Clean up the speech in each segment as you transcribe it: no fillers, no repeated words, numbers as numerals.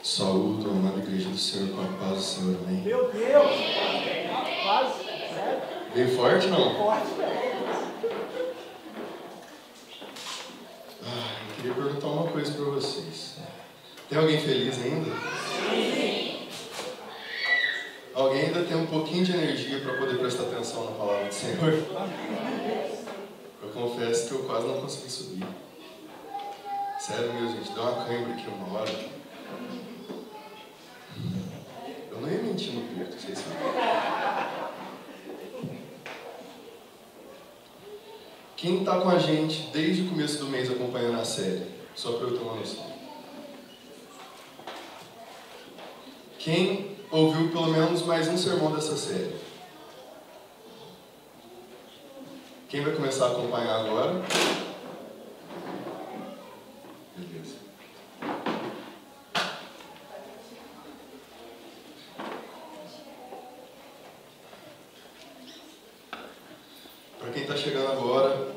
Saúdo a amada igreja do Senhor com a paz do Senhor, amém? Meu Deus! Paz, sério? Veio forte, não? Forte, velho. Eu queria perguntar uma coisa para vocês. Tem alguém feliz ainda? Sim. Alguém ainda tem um pouquinho de energia para poder prestar atenção na palavra do Senhor? Eu confesso que eu quase não consegui subir. Sério mesmo, gente, deu uma cãibra aqui uma hora. Eu não ia mentir no culto, vocês sabem. Quem está com a gente desde o começo do mês acompanhando a série? Só para eu ter uma noção. Quem ouviu pelo menos mais um sermão dessa série? Quem vai começar a acompanhar agora? Beleza. Para quem está chegando agora,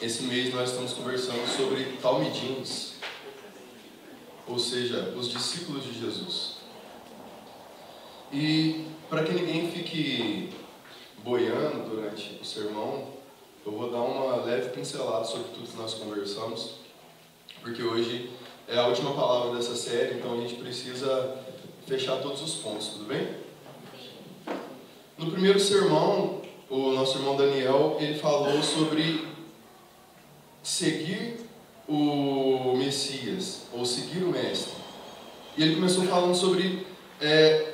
esse mês nós estamos conversando sobre talmidins, ou seja, os discípulos de Jesus. E para que ninguém fique boiando durante o sermão, eu vou dar uma leve pincelada sobre tudo que nós conversamos, porque hoje é a última palavra dessa série, então a gente precisa fechar todos os pontos, tudo bem? No primeiro sermão, o nosso irmão Daniel, ele falou sobre seguir o Messias, ou seguir o Mestre. E ele começou falando sobre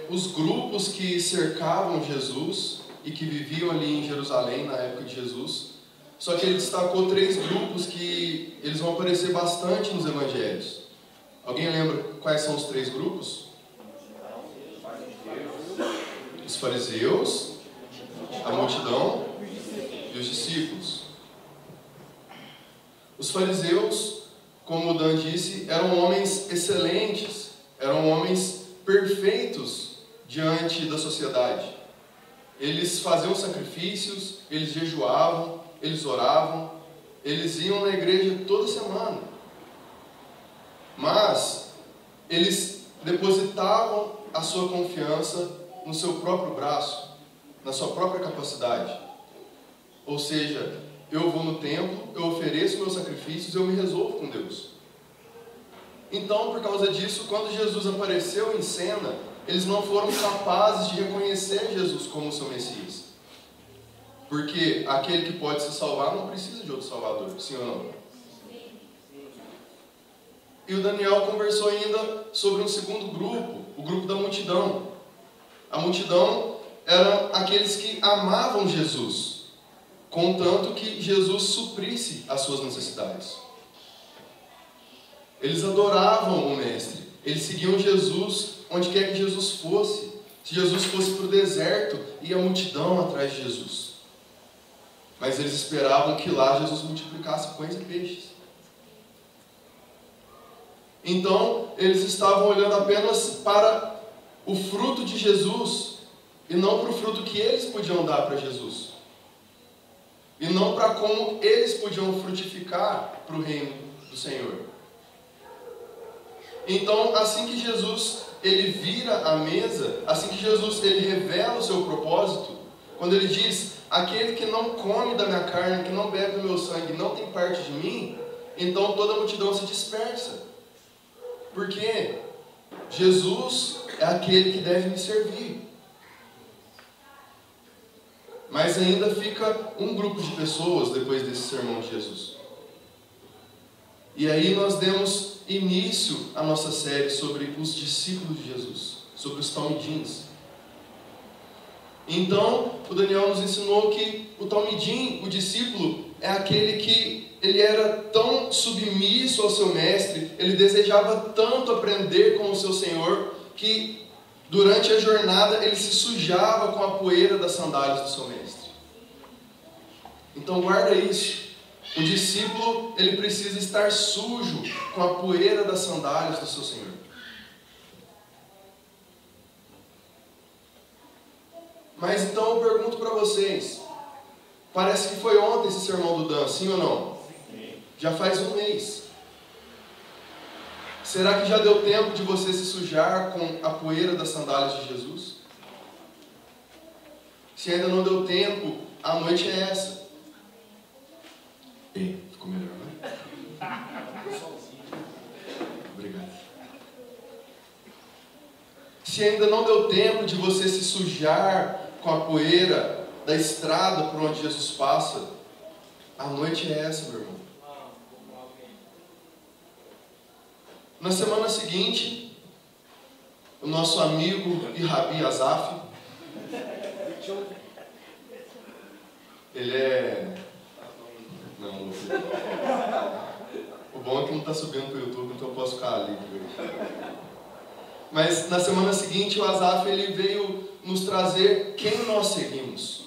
os grupos que cercavam Jesus e que viviam ali em Jerusalém na época de Jesus. Só que ele destacou 3 grupos que eles vão aparecer bastante nos evangelhos. Alguém lembra quais são os 3 grupos? Os fariseus, a multidão e os discípulos. Os fariseus, como o Dan disse, eram homens excelentes, eram homens perfeitos diante da sociedade. Eles faziam sacrifícios, eles jejuavam, eles oravam, eles iam na igreja toda semana. Mas eles depositavam a sua confiança no seu próprio braço, na sua própria capacidade. Ou seja, eu vou no templo, eu ofereço meus sacrifícios, eu me resolvo com Deus. Então, por causa disso, quando Jesus apareceu em cena, eles não foram capazes de reconhecer Jesus como seu Messias. Porque aquele que pode se salvar não precisa de outro Salvador, sim ou não? E o Daniel conversou ainda sobre um segundo grupo, o grupo da multidão. A multidão eram aqueles que amavam Jesus, contanto que Jesus suprisse as suas necessidades. Eles adoravam o Mestre, eles seguiam Jesus onde quer que Jesus fosse. Se Jesus fosse para o deserto, ia a multidão atrás de Jesus. Mas eles esperavam que lá Jesus multiplicasse pães e peixes. Então, eles estavam olhando apenas para o fruto de Jesus e não para o fruto que eles podiam dar para Jesus. E não para como eles podiam frutificar para o reino do Senhor. Então, assim que Jesus ele vira a mesa, assim que Jesus ele revela o seu propósito, quando ele diz: aquele que não come da minha carne, que não bebe do meu sangue, não tem parte de mim, então toda a multidão se dispersa. Porque Jesus é aquele que deve me servir. Mas ainda fica um grupo de pessoas depois desse sermão de Jesus. E aí nós demos início à nossa série sobre os discípulos de Jesus, sobre os talmidins. Então, o Daniel nos ensinou que o talmidim, o discípulo, é aquele que ele era tão submisso ao seu mestre, ele desejava tanto aprender com o seu Senhor, que durante a jornada ele se sujava com a poeira das sandálias do seu mestre. Então guarda isso. O discípulo, ele precisa estar sujo com a poeira das sandálias do seu Senhor. Mas então eu pergunto para vocês, parece que foi ontem esse sermão do Dan, sim ou não? Já faz um mês. Será que já deu tempo de você se sujar com a poeira das sandálias de Jesus? Se ainda não deu tempo, a noite é essa. Ei, ficou melhor, né? Obrigado. Se ainda não deu tempo de você se sujar com a poeira da estrada por onde Jesus passa, a noite é essa, meu irmão. Na semana seguinte, o nosso amigo e Rabi Asaf, ele é... Não, não sei. O bom é que não está subindo para o YouTube, então eu posso ficar ali. Mas na semana seguinte, o Asaf ele veio nos trazer quem nós seguimos.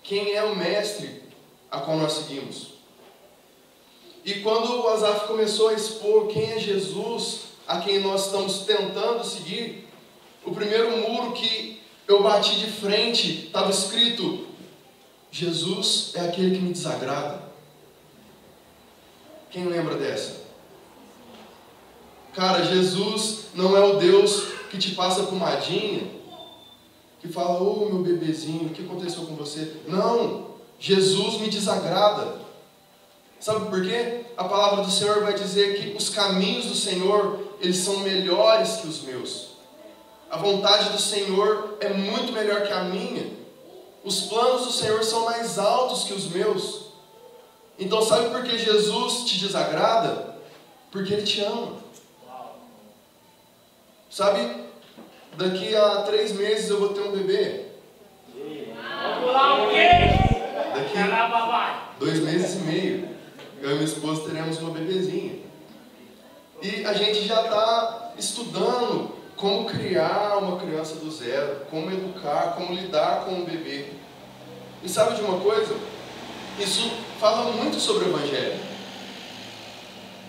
Quem é o mestre a qual nós seguimos. E quando o Asaf começou a expor quem é Jesus, a quem nós estamos tentando seguir, o primeiro muro que eu bati de frente estava escrito: Jesus é aquele que me desagrada. Quem lembra dessa? Cara, Jesus não é o Deus que te passa pomadinha, que fala: ô meu bebezinho, o que aconteceu com você? Não, Jesus me desagrada. Sabe por quê? A palavra do Senhor vai dizer que os caminhos do Senhor, eles são melhores que os meus. A vontade do Senhor é muito melhor que a minha. Os planos do Senhor são mais altos que os meus. Então sabe por que Jesus te desagrada? Porque Ele te ama. Sabe, daqui a 3 meses eu vou ter um bebê. Daqui 2 meses e meio, eu e minha esposa teremos uma bebezinha. E a gente já está estudando como criar uma criança do zero, como educar, como lidar com um bebê. E sabe de uma coisa? Isso fala muito sobre o Evangelho.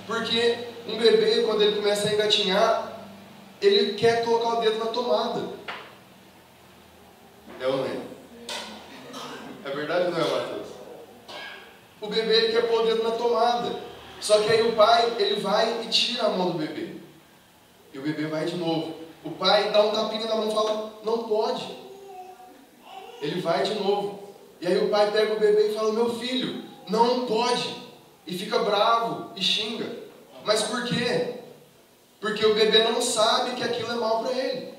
Porque um bebê, quando ele começa a engatinhar, ele quer colocar o dedo na tomada. É ou não é? É verdade ou não é, Matheus? O bebê ele quer pôr o dedo na tomada. Só que aí o pai, ele vai e tira a mão do bebê. E o bebê vai de novo. O pai dá um tapinha na mão e fala: não pode. Ele vai de novo. E aí o pai pega o bebê e fala: meu filho, não pode. E fica bravo e xinga. Mas por quê? Porque o bebê não sabe que aquilo é mal para ele.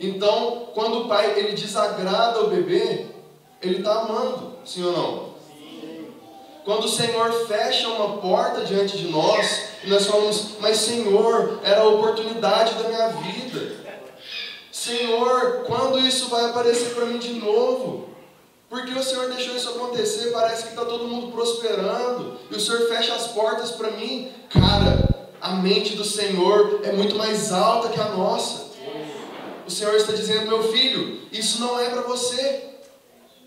Então, quando o pai ele desagrada o bebê, ele está amando, sim ou não? Sim. Quando o Senhor fecha uma porta diante de nós, e nós falamos: mas Senhor, era a oportunidade da minha vida. Senhor, quando isso vai aparecer para mim de novo? Porque o Senhor deixou isso acontecer? Parece que está todo mundo prosperando, e o Senhor fecha as portas para mim. Cara, a mente do Senhor é muito mais alta que a nossa. O Senhor está dizendo: meu filho, isso não é para você.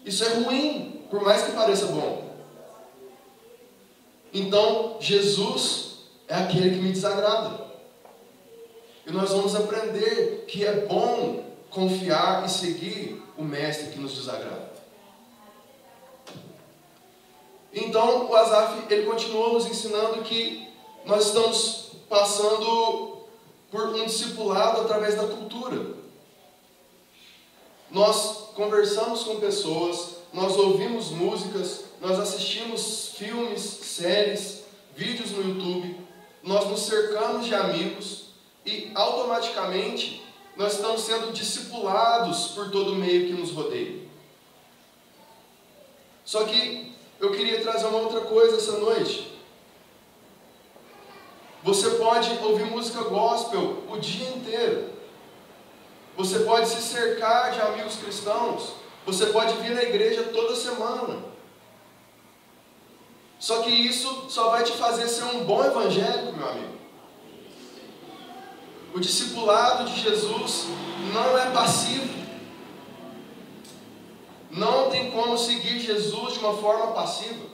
Isso é ruim, por mais que pareça bom. Então, Jesus é aquele que me desagrada. E nós vamos aprender que é bom confiar e seguir o Mestre que nos desagrada. Então, o Asaf, ele continua nos ensinando que nós estamos passando por um discipulado através da cultura. Nós conversamos com pessoas, nós ouvimos músicas, nós assistimos filmes, séries, vídeos no YouTube, nós nos cercamos de amigos e automaticamente nós estamos sendo discipulados por todo o meio que nos rodeia. Só que eu queria trazer uma outra coisa essa noite. Você pode ouvir música gospel o dia inteiro. Você pode se cercar de amigos cristãos. Você pode vir na igreja toda semana. Só que isso só vai te fazer ser um bom evangélico, meu amigo. O discipulado de Jesus não é passivo. Não tem como seguir Jesus de uma forma passiva.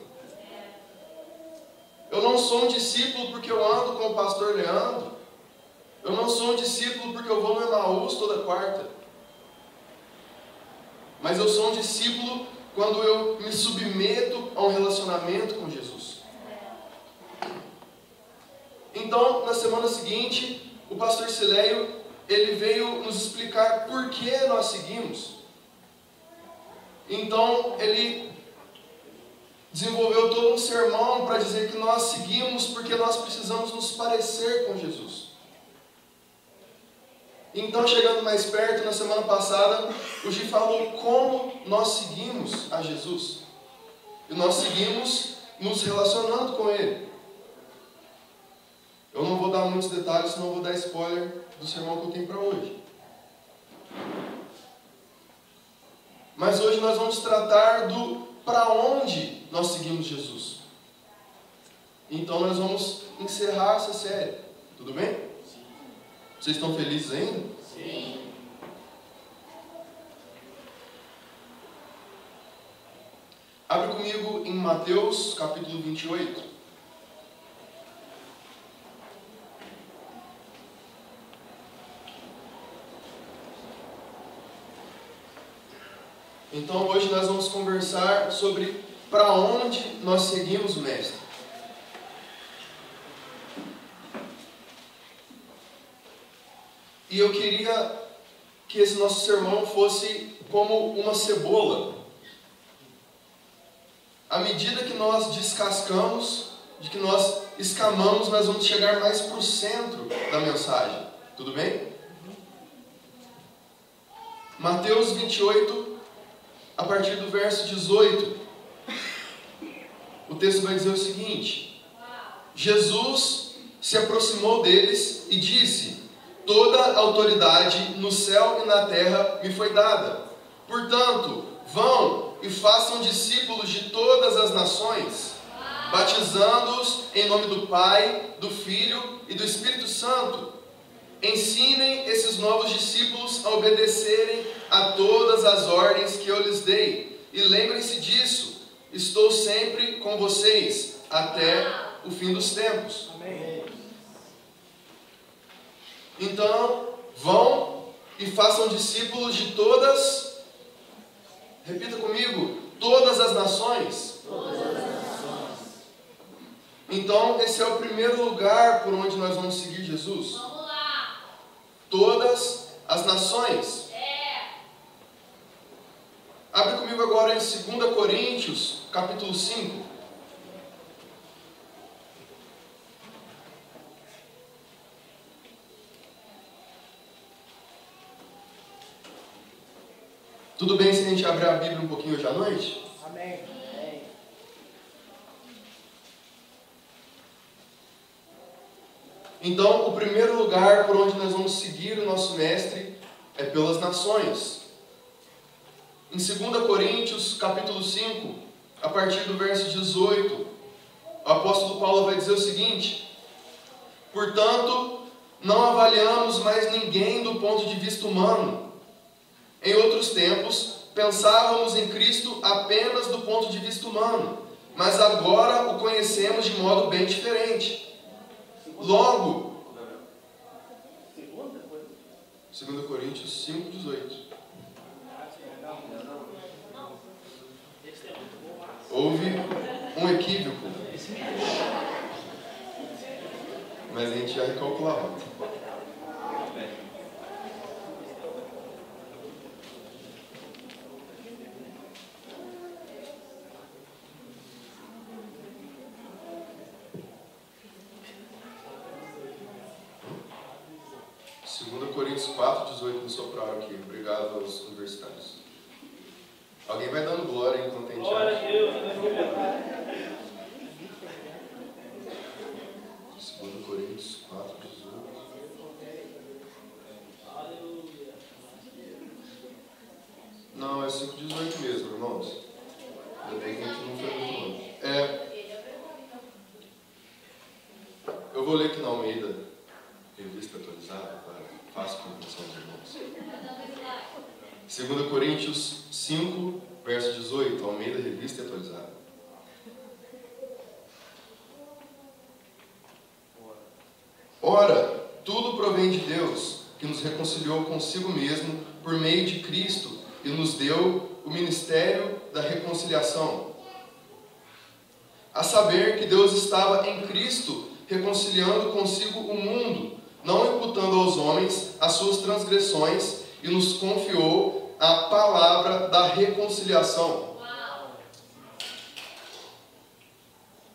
Eu não sou um discípulo porque eu ando com o pastor Leandro. Eu não sou um discípulo porque eu vou no Emaús toda quarta. Mas eu sou um discípulo quando eu me submeto a um relacionamento com Jesus. Então, Então, na semana seguinte, o pastor Sileio, ele veio nos explicar por que nós seguimos. Então, ele desenvolveu todo um sermão para dizer que nós seguimos porque nós precisamos nos parecer com Jesus. Então, chegando mais perto, na semana passada, o Gi falou como nós seguimos a Jesus. E nós seguimos nos relacionando com Ele. Eu não vou dar muitos detalhes, senão eu vou dar spoiler do sermão que eu tenho para hoje. Mas hoje nós vamos tratar do para onde nós seguimos Jesus. Então nós vamos encerrar essa série. Tudo bem? Vocês estão felizes ainda? Sim. Abre comigo em Mateus capítulo 28. Então hoje nós vamos conversar sobre para onde nós seguimos o Mestre. E eu queria que esse nosso sermão fosse como uma cebola. À medida que nós descascamos, de que nós escamamos, nós vamos chegar mais para o centro da mensagem. Tudo bem? Mateus 28, a partir do verso 18, o texto vai dizer o seguinte: Jesus se aproximou deles e disse: toda a autoridade no céu e na terra me foi dada. Portanto, vão e façam discípulos de todas as nações, batizando-os em nome do Pai, do Filho e do Espírito Santo. Ensinem esses novos discípulos a obedecerem a todas as ordens que eu lhes dei. E lembrem-se disso, estou sempre com vocês até o fim dos tempos. Amém. Então, vão e façam discípulos de todas, repita comigo, todas as nações. Todas as nações. Então, esse é o primeiro lugar por onde nós vamos seguir Jesus. Vamos lá. Todas as nações. Abre comigo agora em 2 Coríntios, capítulo 5. Tudo bem se a gente abrir a Bíblia um pouquinho hoje à noite? Amém. Amém. Então, o primeiro lugar por onde nós vamos seguir o nosso Mestre é pelas nações. Em 2 Coríntios, capítulo 5, a partir do verso 18, o apóstolo Paulo vai dizer o seguinte: portanto, não avaliamos mais ninguém do ponto de vista humano. Em outros tempos, pensávamos em Cristo apenas do ponto de vista humano, mas agora o conhecemos de modo bem diferente. Logo, 2 Coríntios 5, 18. Houve um equívoco, mas a gente já recalcula a rota. Coríntios 4, 18 me sopraram aqui. Obrigado aos universitários. Alguém vai dando glória enquanto a gente Glória a acha. Deus. 2 Coríntios 4, 18. Aleluia. Não, é 5, 18 mesmo, irmãos. Ainda bem que a gente não foi muito longe. Eu vou ler aqui na Almeida, revista atualizada, para fácil compreensão dos irmãos. 2 Coríntios 5, verso 18, Almeida, revista atualizada. Ora, tudo provém de Deus, que nos reconciliou consigo mesmo por meio de Cristo e nos deu o ministério da reconciliação. A saber que Deus estava em Cristo reconciliando consigo o mundo, não imputando aos homens as suas transgressões, e nos confiou a palavra da reconciliação.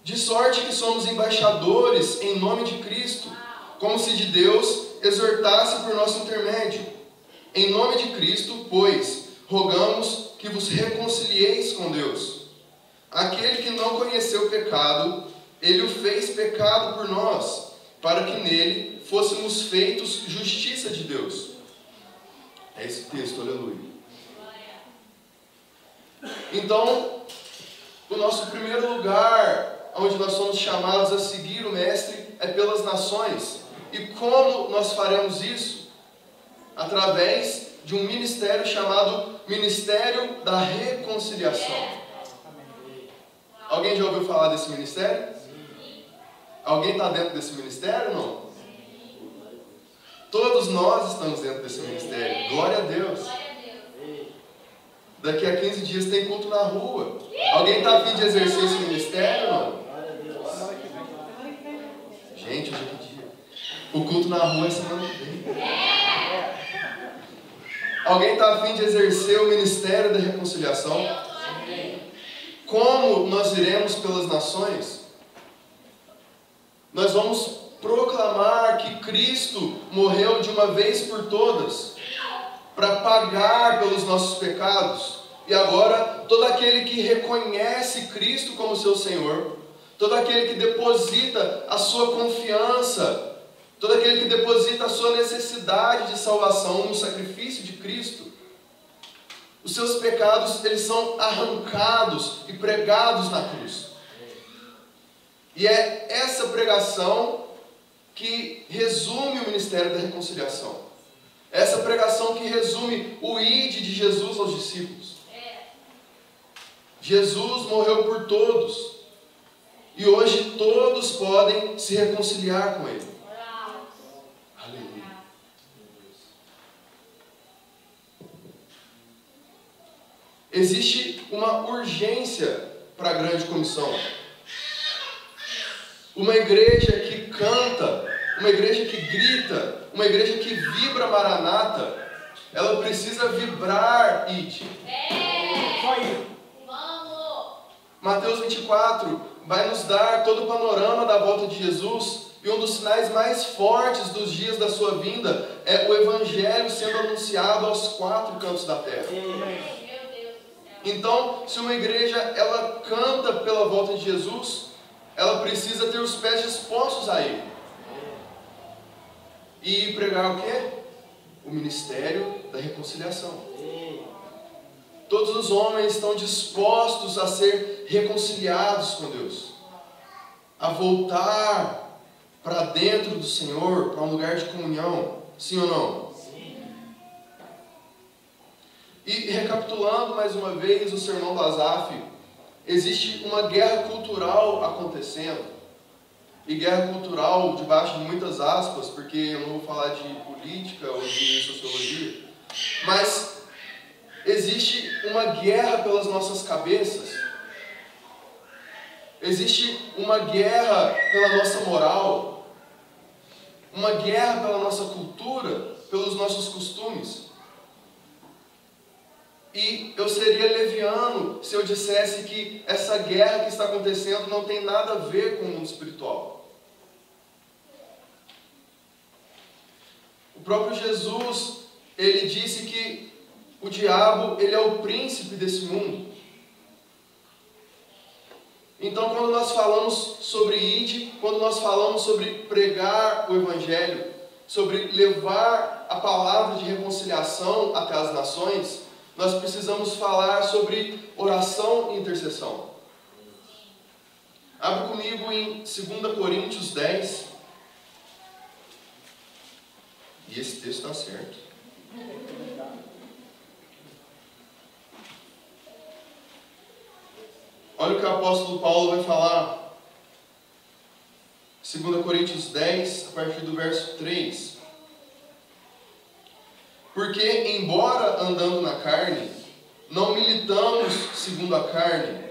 De sorte que somos embaixadores em nome de Cristo, como se de Deus exortasse por nosso intermédio. Em nome de Cristo, pois, rogamos que vos reconcilieis com Deus. Aquele que não conheceu o pecado, ele o fez pecado por nós, para que nele fôssemos feitos justiça de Deus. É esse texto, aleluia. Então, o nosso primeiro lugar onde nós somos chamados a seguir o Mestre é pelas nações. E como nós faremos isso? Através de um ministério chamado Ministério da Reconciliação. Alguém já ouviu falar desse ministério? Alguém está dentro desse ministério ou não? Todos nós estamos dentro desse ministério. Glória a Deus. Daqui a 15 dias tem culto na rua. Alguém está a fim de exercer esse ministério ou não? Gente, hoje é que dia? O culto na rua é semana que vem. Alguém está a fim de exercer o ministério da reconciliação? Como nós iremos pelas nações? Nós vamos proclamar que Cristo morreu de uma vez por todas para pagar pelos nossos pecados. E agora, todo aquele que reconhece Cristo como seu Senhor, todo aquele que deposita a sua confiança, todo aquele que deposita a sua necessidade de salvação no sacrifício de Cristo, os seus pecados, eles são arrancados e pregados na cruz. E é essa pregação que resume o ministério da reconciliação. Essa pregação que resume o ide de Jesus aos discípulos. Jesus morreu por todos. E hoje todos podem se reconciliar com Ele. Aleluia. Existe uma urgência para a grande comissão. Uma igreja que canta, uma igreja que grita, uma igreja que vibra Maranata, ela precisa vibrar ide. Mateus 24 vai nos dar todo o panorama da volta de Jesus, e um dos sinais mais fortes dos dias da sua vinda é o Evangelho sendo anunciado aos 4 cantos da terra. Então, se uma igreja ela canta pela volta de Jesus, ela precisa ter os pés dispostos a Ele. E pregar o quê? O ministério da reconciliação. Todos os homens estão dispostos a ser reconciliados com Deus, a voltar para dentro do Senhor, para um lugar de comunhão. Sim ou não? Sim. E recapitulando mais uma vez o sermão do Asaf, existe uma guerra cultural acontecendo. E guerra cultural debaixo de muitas aspas, porque eu não vou falar de política ou de sociologia, mas existe uma guerra pelas nossas cabeças. Existe uma guerra pela nossa moral, uma guerra pela nossa cultura, pelos nossos costumes. E eu seria leviano se eu dissesse que essa guerra que está acontecendo não tem nada a ver com o mundo espiritual. O próprio Jesus, ele disse que o diabo, ele é o príncipe desse mundo. Então, quando nós falamos sobre ide, quando nós falamos sobre pregar o Evangelho, sobre levar a palavra de reconciliação até as nações, nós precisamos falar sobre oração e intercessão. Abre comigo em 2 Coríntios 10. E esse texto está certo. Olha o que o apóstolo Paulo vai falar. 2 Coríntios 10, a partir do verso 3. Porque, embora andando na carne, não militamos segundo a carne.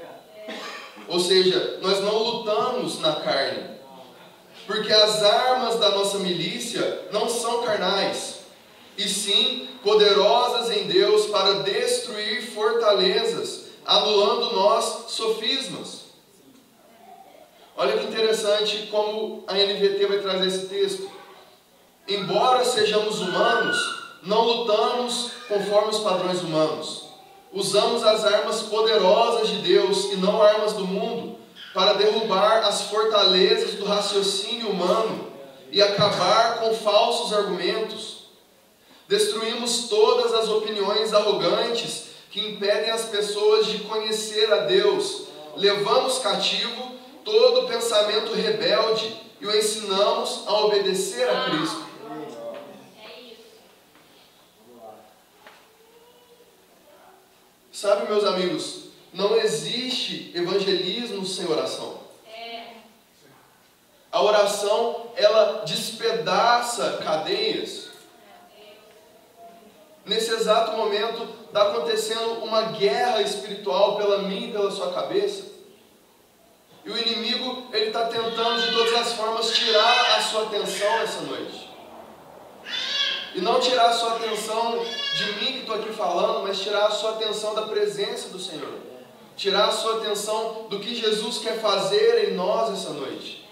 Ou seja, nós não lutamos na carne. porque as armas da nossa milícia não são carnais, e sim poderosas em Deus para destruir fortalezas, anulando nós sofismas. Olha que interessante como a NVT vai trazer esse texto. Embora sejamos humanos, não lutamos conforme os padrões humanos. Usamos as armas poderosas de Deus e não armas do mundo para derrubar as fortalezas do raciocínio humano e acabar com falsos argumentos. Destruímos todas as opiniões arrogantes que impedem as pessoas de conhecer a Deus. Levamos cativo todo pensamento rebelde e o ensinamos a obedecer a Cristo. Sabe, meus amigos, não existe evangelismo sem oração. A oração, ela despedaça cadeias. Nesse exato momento, está acontecendo uma guerra espiritual pela minha e pela sua cabeça. E o inimigo, ele está tentando de todas as formas tirar a sua atenção essa noite. E não tirar a sua atenção de mim que estou aqui falando, mas tirar a sua atenção da presença do Senhor. Tirar a sua atenção do que Jesus quer fazer em nós essa noite.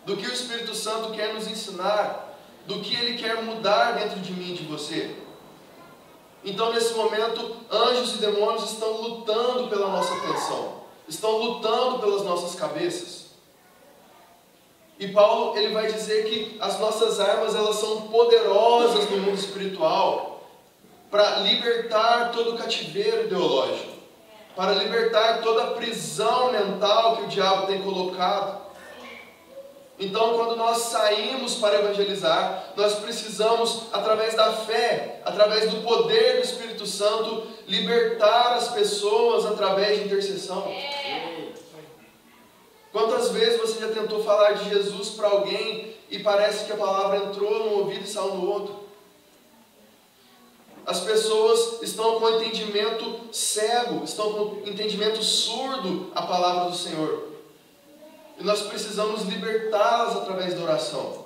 Do que o Espírito Santo quer nos ensinar. Do que Ele quer mudar dentro de mim e de você. Então, nesse momento, anjos e demônios estão lutando pela nossa atenção. Estão lutando pelas nossas cabeças. E Paulo, ele vai dizer que as nossas armas, elas são poderosas no mundo espiritual para libertar todo o cativeiro ideológico, para libertar toda a prisão mental que o diabo tem colocado. Então, quando nós saímos para evangelizar, nós precisamos, através da fé, através do poder do Espírito Santo, libertar as pessoas através de intercessão. Quantas vezes você já tentou falar de Jesus para alguém e parece que a palavra entrou num ouvido e saiu no outro? As pessoas estão com entendimento cego, estão com entendimento surdo à palavra do Senhor. E nós precisamos libertá-las através da oração.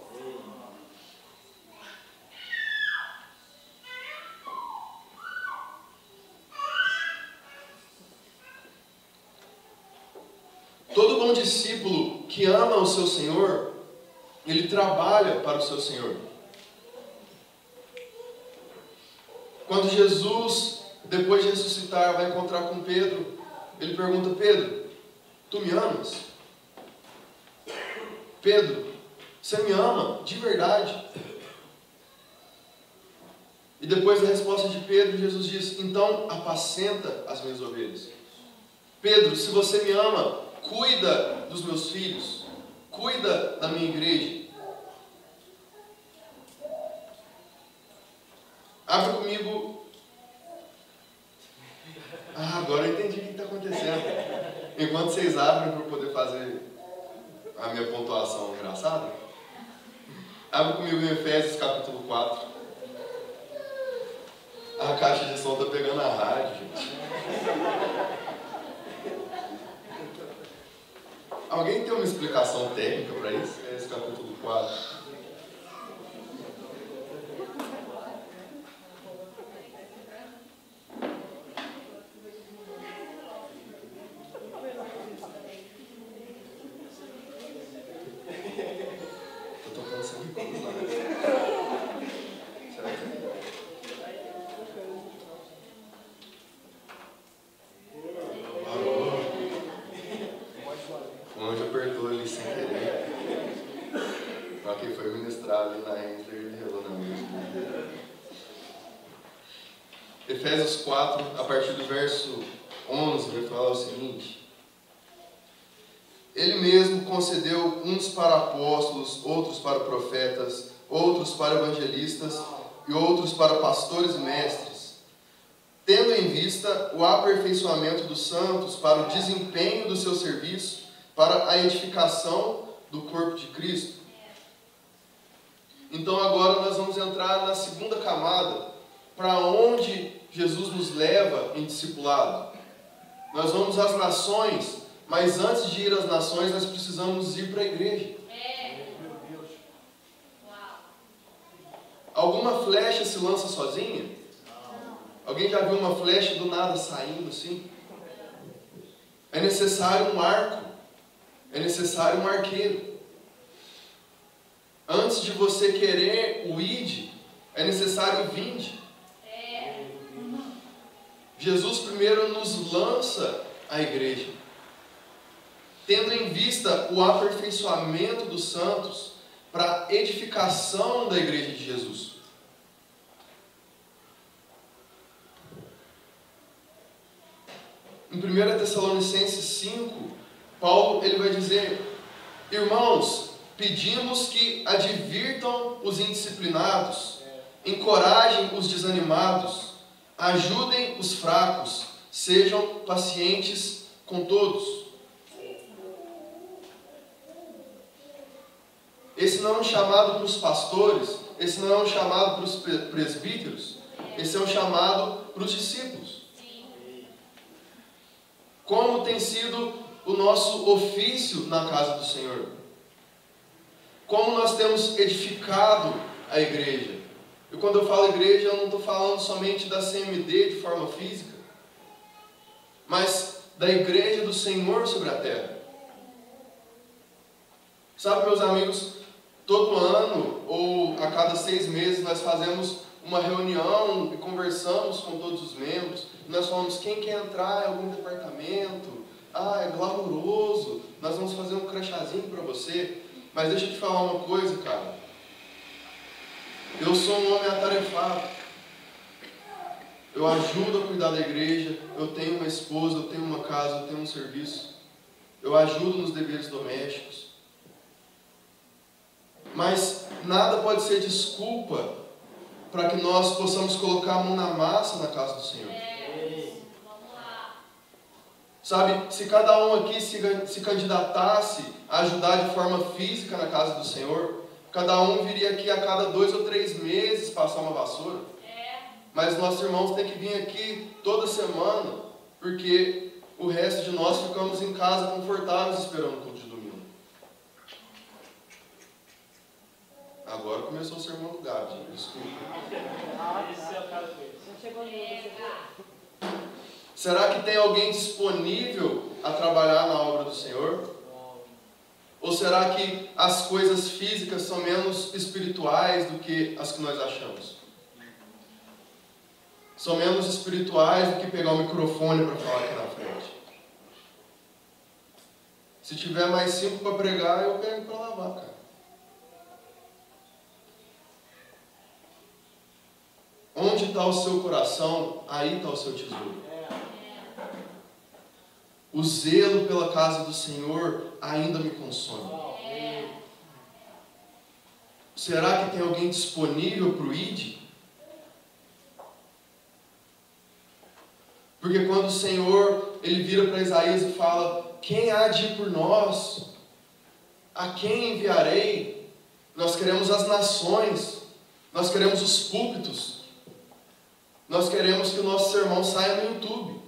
Todo bom discípulo que ama o seu Senhor, ele trabalha para o seu Senhor. Quando Jesus, depois de ressuscitar, vai encontrar com Pedro, ele pergunta: Pedro, tu me amas? Pedro, você me ama de verdade? E depois da resposta de Pedro, Jesus diz: então apacenta as minhas ovelhas. Pedro, se você me ama, cuida dos meus filhos, cuida da minha igreja. Abre comigo. Agora eu entendi o que está acontecendo. Enquanto vocês abrem para eu poder fazer a minha pontuação engraçada, abre comigo em Efésios capítulo 4. A caixa de som está pegando a rádio, gente. Alguém tem uma explicação técnica para isso? Esse capítulo 4. Estou tocando sangue cruz lá. Será que é? O anjo apertou ali sem querer. Para quem foi ministrado ali na Enter, ele relou na música. Efésios 4, a partir do verso 11, vai falar o seguinte: Ele mesmo concedeu uns para apóstolos, outros para profetas, outros para evangelistas e outros para pastores e mestres, tendo em vista o aperfeiçoamento dos santos para o desempenho do seu serviço, para a edificação do corpo de Cristo. Então agora nós vamos entrar na segunda camada, para onde Jesus nos leva em discipulado. Nós vamos às nações, mas antes de ir às nações nós precisamos ir para a igreja. Alguma flecha se lança sozinha? Alguém já viu uma flecha do nada saindo assim? É necessário um arco. É necessário um arqueiro. Antes de você querer o ide, é necessário o vinde. Jesus primeiro nos lança a igreja, tendo em vista o aperfeiçoamento dos santos para a edificação da igreja de Jesus. Em 1 Tessalonicenses 5, Paulo ele vai dizer: irmãos, pedimos que advirtam os indisciplinados, encorajem os desanimados, ajudem os fracos, sejam pacientes com todos. Esse não é um chamado para os pastores, esse não é um chamado para os presbíteros, esse é um chamado para os discípulos. Como tem sido o nosso ofício na casa do Senhor? Como nós temos edificado a igreja? E quando eu falo igreja, eu não estou falando somente da CMD de forma física, mas da igreja do Senhor sobre a terra. Sabe, meus amigos, todo ano ou a cada 6 meses nós fazemos uma reunião e conversamos com todos os membros. Nós falamos quem quer entrar em algum departamento. Ah, é glamouroso, nós vamos fazer um crachazinho para você. Mas deixa eu te falar uma coisa, cara. Eu sou um homem atarefado. Eu ajudo a cuidar da igreja. Eu tenho uma esposa, eu tenho uma casa, eu tenho um serviço. Eu ajudo nos deveres domésticos. Mas nada pode ser desculpa para que nós possamos colocar a mão na massa na casa do Senhor. Sabe, se cada um aqui se candidatasse a ajudar de forma física na casa do Senhor, cada um viria aqui a cada 2 ou 3 meses passar uma vassoura. Mas nossos irmãos têm que vir aqui toda semana, porque o resto de nós ficamos em casa confortáveis esperando o culto de domingo. Agora começou o sermão do Gabi, gente. Desculpa. Será que tem alguém disponível a trabalhar na obra do Senhor? Ou será que as coisas físicas são menos espirituais do que as que nós achamos? São menos espirituais do que pegar o microfone para falar aqui na frente. Se tiver mais 5 para pregar, eu pego para lavar, cara. Onde está o seu coração, aí está o seu tesouro. O zelo pela casa do Senhor ainda me consome. Será que tem alguém disponível para o ID? Porque quando o Senhor ele vira para Isaías e fala: quem há de ir por nós? A quem enviarei? Nós queremos as nações, nós queremos os púlpitos, nós queremos que o nosso sermão saia no YouTube.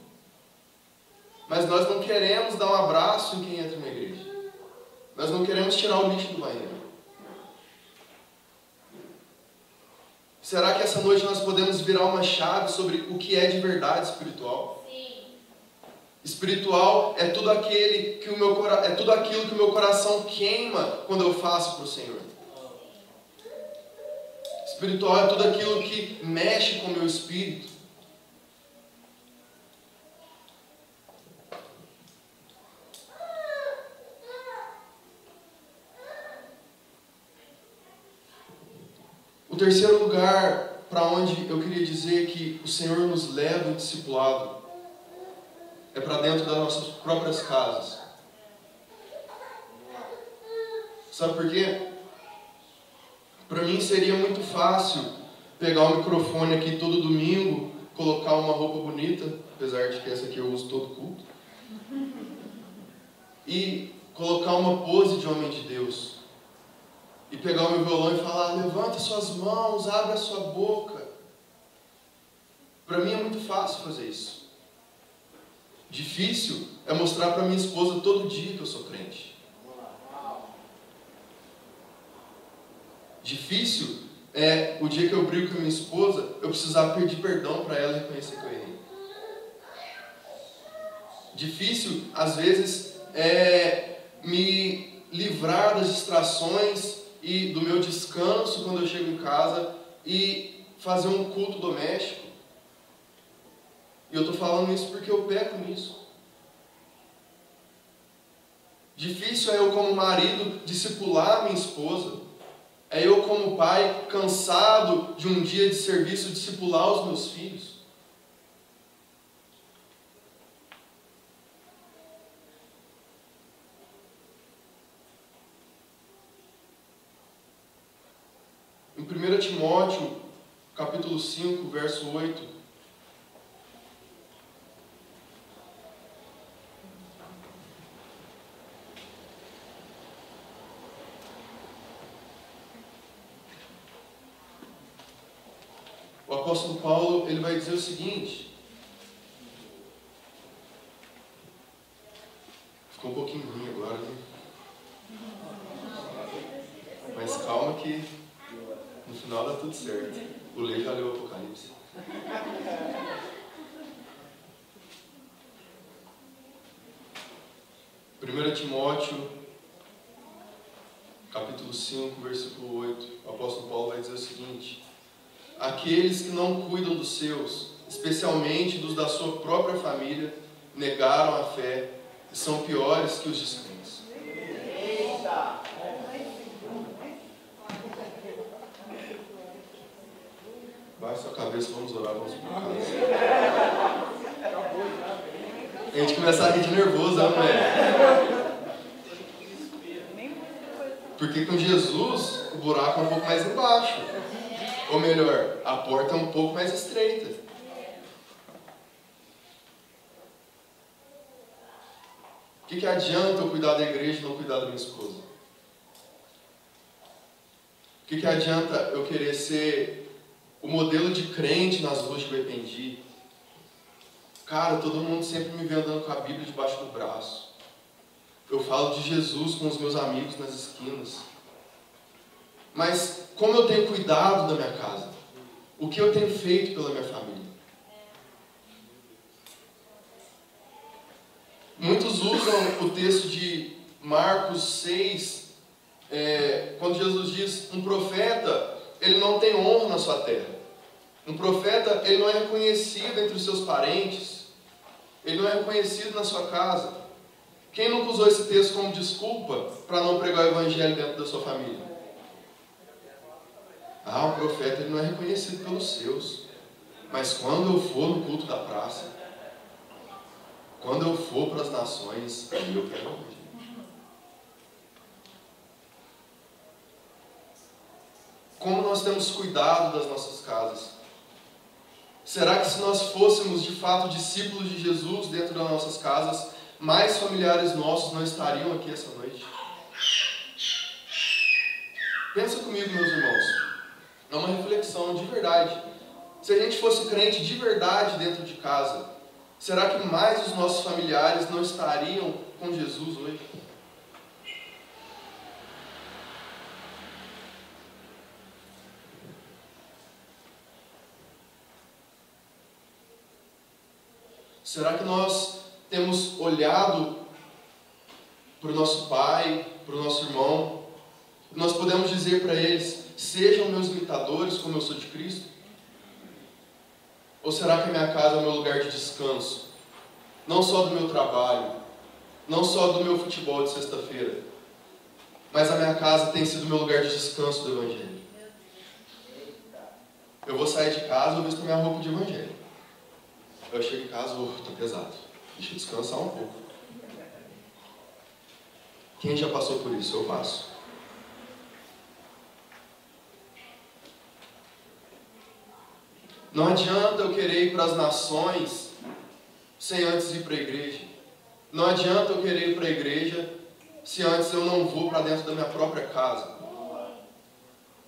Mas nós não queremos dar um abraço em quem entra na igreja. Nós não queremos tirar o lixo do banheiro. Será que essa noite nós podemos virar uma chave sobre o que é de verdade espiritual? Sim. Espiritual é tudo aquilo que o meu coração queima quando eu faço para o Senhor. Espiritual é tudo aquilo que mexe com o meu espírito. O terceiro lugar para onde eu queria dizer que o Senhor nos leva o discipulado é para dentro das nossas próprias casas. Sabe por quê? Para mim seria muito fácil pegar o microfone aqui todo domingo, colocar uma roupa bonita, apesar de que essa aqui eu uso todo culto, e colocar uma pose de homem de Deus. E pegar o meu violão e falar: levanta suas mãos, abre a sua boca. Para mim é muito fácil fazer isso. Difícil é mostrar para minha esposa todo dia que eu sou crente. Difícil é o dia que eu brigo com a minha esposa, eu precisar pedir perdão para ela e reconhecer que eu errei. Difícil, às vezes, é me livrar das distrações e do meu descanso quando eu chego em casa e fazer um culto doméstico. E eu estou falando isso porque eu peco nisso. Difícil é eu como marido discipular minha esposa. É eu como pai cansado de um dia de serviço discipular os meus filhos. Em 1 Timóteo, capítulo 5, verso 8, o apóstolo Paulo ele vai dizer o seguinte. Ficou um pouquinho ruim agora, né? Mas calma que no final dá tudo certo. O Lê já leu o Apocalipse. 1 Timóteo, capítulo 5, versículo 8. O apóstolo Paulo vai dizer o seguinte: aqueles que não cuidam dos seus, especialmente dos da sua própria família, negaram a fé e são piores que os descrentes. Baixe sua cabeça, vamos orar, vamos por casa. A gente começa a rir de nervoso, né? Porque com Jesus, o buraco é um pouco mais embaixo. Ou melhor, a porta é um pouco mais estreita. O que adianta eu cuidar da igreja e não cuidar da minha esposa? O que adianta eu querer ser o modelo de crente nas ruas de Bependi? Cara, todo mundo sempre me vê andando com a Bíblia debaixo do braço. Eu falo de Jesus com os meus amigos nas esquinas. Mas como eu tenho cuidado da minha casa? O que eu tenho feito pela minha família? Muitos usam o texto de Marcos 6, quando Jesus diz, um profeta, ele não tem honra na sua terra. Um profeta, ele não é reconhecido entre os seus parentes. Ele não é reconhecido na sua casa. Quem nunca usou esse texto como desculpa para não pregar o evangelho dentro da sua família? Ah, o profeta ele não é reconhecido pelos seus. Mas quando eu for no culto da praça, quando eu for para as nações, aí eu quero ouvir. Como nós temos cuidado das nossas casas? Será que se nós fôssemos de fato discípulos de Jesus dentro das nossas casas, mais familiares nossos não estariam aqui essa noite? Pensa comigo, meus irmãos. É uma reflexão de verdade. Se a gente fosse crente de verdade dentro de casa, será que mais os nossos familiares não estariam com Jesus hoje? Será que nós temos olhado para o nosso pai, para o nosso irmão? Nós podemos dizer para eles, sejam meus imitadores como eu sou de Cristo? Ou será que a minha casa é o meu lugar de descanso? Não só do meu trabalho, não só do meu futebol de sexta-feira, mas a minha casa tem sido o meu lugar de descanso do Evangelho. Eu vou sair de casa, eu visto a minha roupa de Evangelho. Eu chego em casa, tá pesado. Deixa eu descansar um pouco. Quem já passou por isso? Eu passo. Não adianta eu querer ir para as nações sem antes ir para a igreja. Não adianta eu querer ir para a igreja se antes eu não vou para dentro da minha própria casa.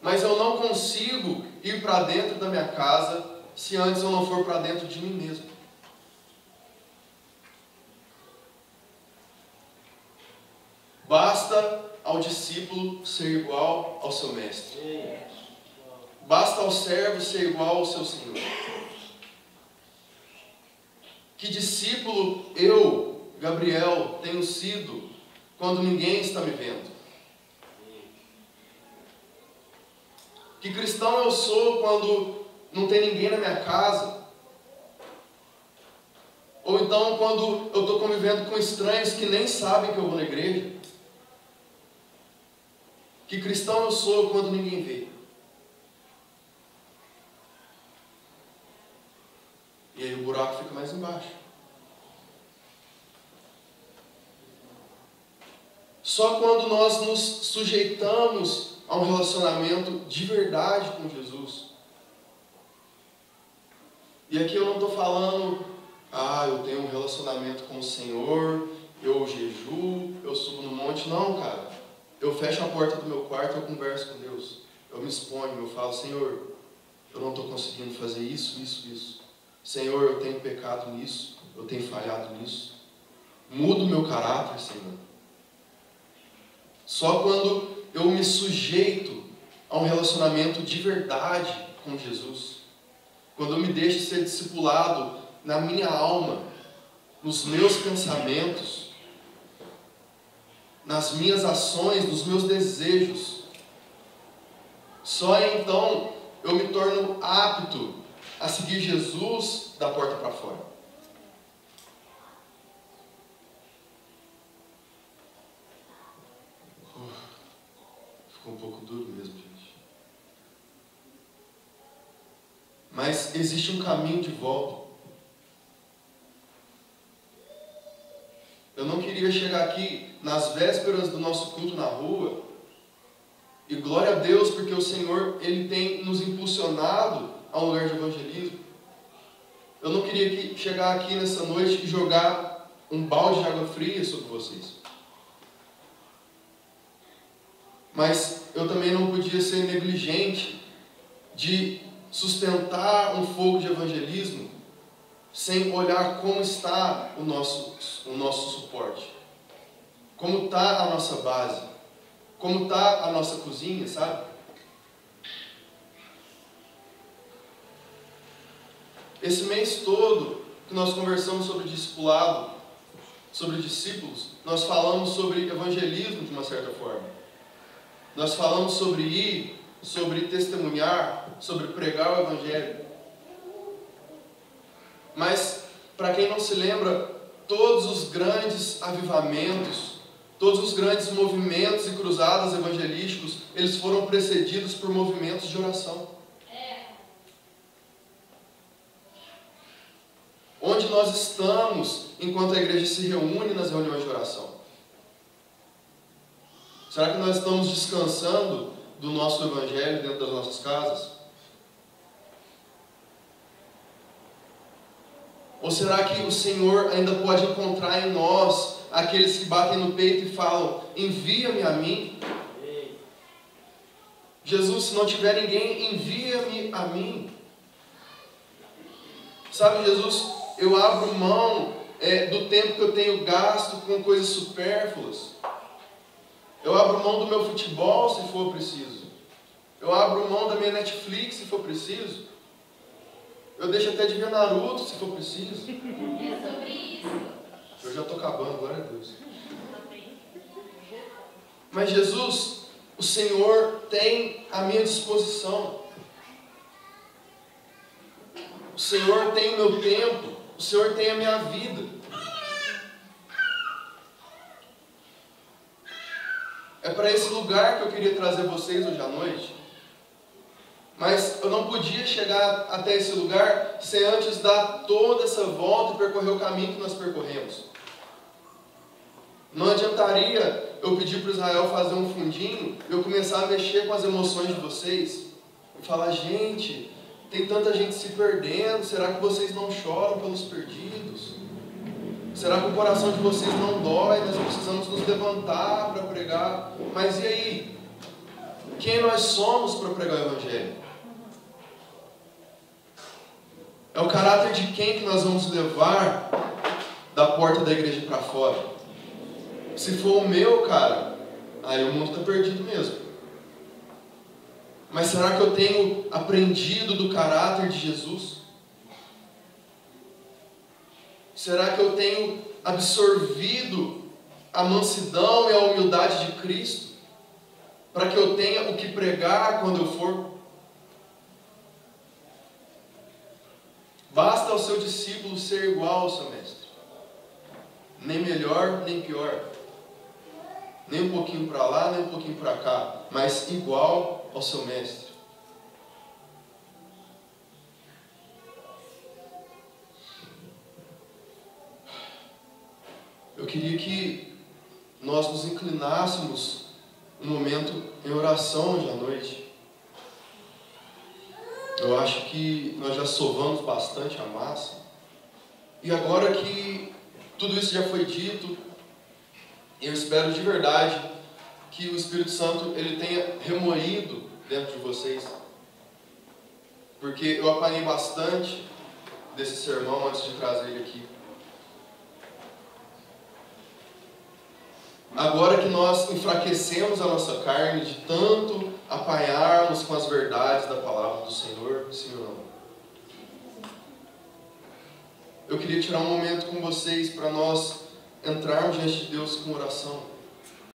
Mas eu não consigo ir para dentro da minha casa se antes eu não for para dentro de mim mesmo. Basta ao discípulo ser igual ao seu mestre. basta ao servo ser igual ao seu Senhor. Que discípulo eu, Gabriel, tenho sido quando ninguém está me vendo? Que cristão eu sou quando não tem ninguém na minha casa? Ou então quando eu estou convivendo com estranhos que nem sabem que eu vou na igreja? Que cristão eu sou quando ninguém vê? E aí o buraco fica mais embaixo. Só quando nós nos sujeitamos a um relacionamento de verdade com Jesus. E aqui eu não estou falando, eu tenho um relacionamento com o Senhor, eu jejuo, eu subo no monte. Não, cara. Eu fecho a porta do meu quarto e eu converso com Deus. Eu me exponho, eu falo, Senhor, eu não estou conseguindo fazer isso. Senhor, eu tenho pecado nisso, eu tenho falhado nisso. Muda o meu caráter, Senhor. Só quando eu me sujeito a um relacionamento de verdade com Jesus, quando eu me deixo ser discipulado na minha alma, nos meus pensamentos, nas minhas ações, nos meus desejos, só então eu me torno apto a seguir Jesus da porta para fora. Ficou um pouco duro mesmo, gente. Mas existe um caminho de volta. Eu não queria chegar aqui nas vésperas do nosso culto na rua, e glória a Deus porque o Senhor, Ele tem nos impulsionado a um lugar de evangelismo. Eu não queria chegar aqui nessa noite e jogar um balde de água fria sobre vocês. Mas eu também não podia ser negligente de sustentar um fogo de evangelismo sem olhar como está o nosso suporte. Como está a nossa base. Como está a nossa cozinha, sabe? Esse mês todo que nós conversamos sobre discipulado, sobre discípulos, nós falamos sobre evangelismo de uma certa forma. Nós falamos sobre ir, sobre testemunhar, sobre pregar o evangelho. Mas, para quem não se lembra, todos os grandes avivamentos, todos os grandes movimentos e cruzadas evangelísticos, eles foram precedidos por movimentos de oração. Onde nós estamos enquanto a igreja se reúne nas reuniões de oração? Será que nós estamos descansando do nosso evangelho dentro das nossas casas? Ou será que o Senhor ainda pode encontrar em nós aqueles que batem no peito e falam, envia-me a mim? Jesus, se não tiver ninguém, envia-me a mim. Sabe, Jesus, eu abro mão do tempo que eu tenho gasto com coisas supérfluas. Eu abro mão do meu futebol se for preciso. Eu abro mão da minha Netflix se for preciso. Eu deixo até de ver Naruto se for preciso. É sobre isso. Eu já estou acabando, glória a Deus. Mas Jesus, o Senhor tem a minha disposição. O Senhor tem o meu tempo. O Senhor tem a minha vida. É para esse lugar que eu queria trazer vocês hoje à noite. Mas eu não podia chegar até esse lugar sem antes dar toda essa volta e percorrer o caminho que nós percorremos. Não adiantaria eu pedir para Israel fazer um fundinho e eu começar a mexer com as emoções de vocês. E falar, gente, tem tanta gente se perdendo, será que vocês não choram pelos perdidos? Será que o coração de vocês não dói? Nós precisamos nos levantar para pregar. Mas e aí? Quem nós somos para pregar o Evangelho? É o caráter de quem que nós vamos levar da porta da igreja para fora? Se for o meu, cara, aí o mundo está perdido mesmo. Mas será que eu tenho aprendido do caráter de Jesus? Será que eu tenho absorvido a mansidão e a humildade de Cristo, para que eu tenha o que pregar quando eu for? Basta ao seu discípulo ser igual ao seu mestre, nem melhor nem pior, nem um pouquinho para lá, nem um pouquinho para cá, mas igual ao seu mestre. Eu queria que nós nos inclinássemos um momento em oração hoje à noite. Eu acho que nós já sovamos bastante a massa. E agora que tudo isso já foi dito, eu espero de verdade que o Espírito Santo ele tenha remoído dentro de vocês. Porque eu apanhei bastante desse sermão antes de trazer ele aqui. Agora que nós enfraquecemos a nossa carne de tanto apanharmos com as verdades da palavra do Senhor, sim ou não? Eu queria tirar um momento com vocês para nós entrarmos diante de Deus com oração.